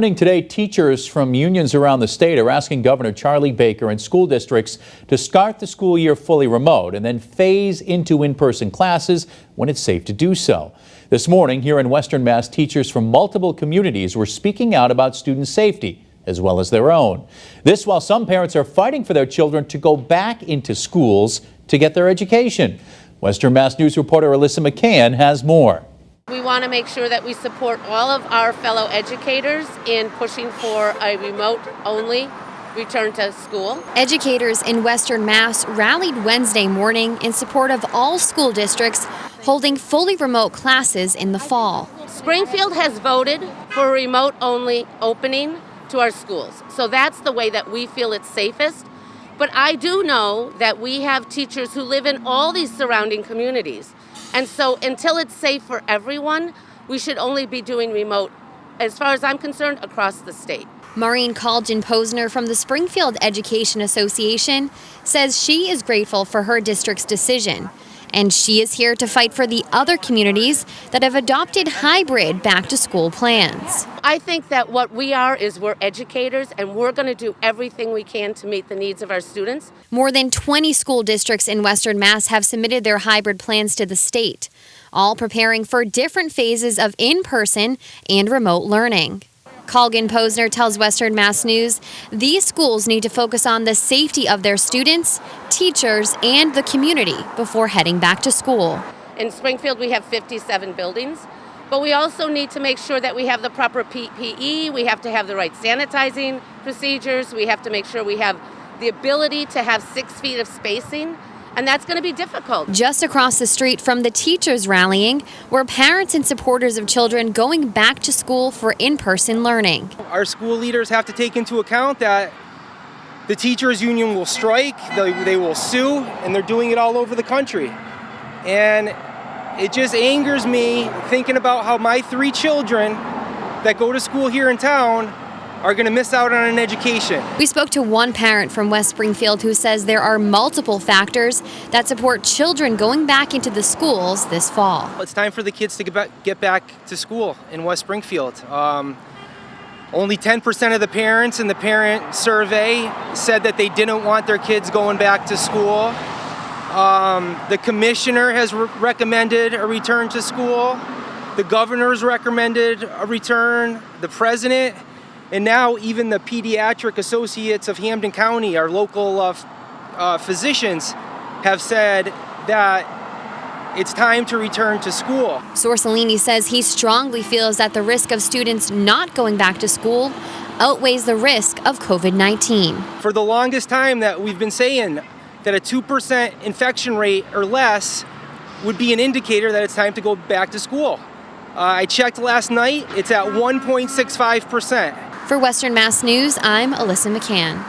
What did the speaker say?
Today, teachers from unions around the state are asking Governor Charlie Baker and school districts to start the school year fully remote and then phase into in-person classes when it's safe to do so. This morning here in Western Mass, teachers from multiple communities were speaking out about student safety as well as their own. This while some parents are fighting for their children to go back into schools to get their education. Western Mass News reporter Alyssa McCann has more. We want to make sure that we support all of our fellow educators in pushing for a remote-only return to school. Educators in Western Mass rallied Wednesday morning in support of all school districts holding fully remote classes in the fall. Springfield has voted for a remote-only opening to our schools, so that's the way that we feel it's safest. But I do know that we have teachers who live in all these surrounding communities. And so until it's safe for everyone, we should only be doing remote, as far as I'm concerned, across the state. Maureen Colgin-Posner from the Springfield Education Association says she is grateful for her district's decision. And she is here to fight for the other communities that have adopted hybrid back-to-school plans. I think that what we are is we're educators, and we're going to do everything we can to meet the needs of our students. More than 20 school districts in Western Mass have submitted their hybrid plans to the state, all preparing for different phases of in-person and remote learning. Colgin-Posner tells Western Mass News these schools need to focus on the safety of their students, teachers, and the community before heading back to school. In Springfield, we have 57 buildings, but we also need to make sure that we have the proper PPE, we have to have the right sanitizing procedures, we have to make sure we have the ability to have 6 feet of spacing. And that's going to be difficult. Just across the street from the teachers rallying were parents and supporters of children going back to school for in-person learning. Our school leaders have to take into account that the teachers union will strike, they will sue, and they're doing it all over the country. And it just angers me thinking about how my 3 children that go to school here in town are going to miss out on an education. We spoke to one parent from West Springfield who says there are multiple factors that support children going back into the schools this fall. It's time for the kids to get back to school in West Springfield. Only 10% of the parents in the parent survey said that they didn't want their kids going back to school. The commissioner has recommended a return to school. The governor's recommended a return. The president. And now even the Pediatric Associates of Hampden County, our local physicians, have said that it's time to return to school. Sorcellini says he strongly feels that the risk of students not going back to school outweighs the risk of COVID-19. For the longest time that we've been saying that a 2% infection rate or less would be an indicator that it's time to go back to school. I checked last night, it's at 1.65%. For Western Mass News, I'm Alyssa McCann.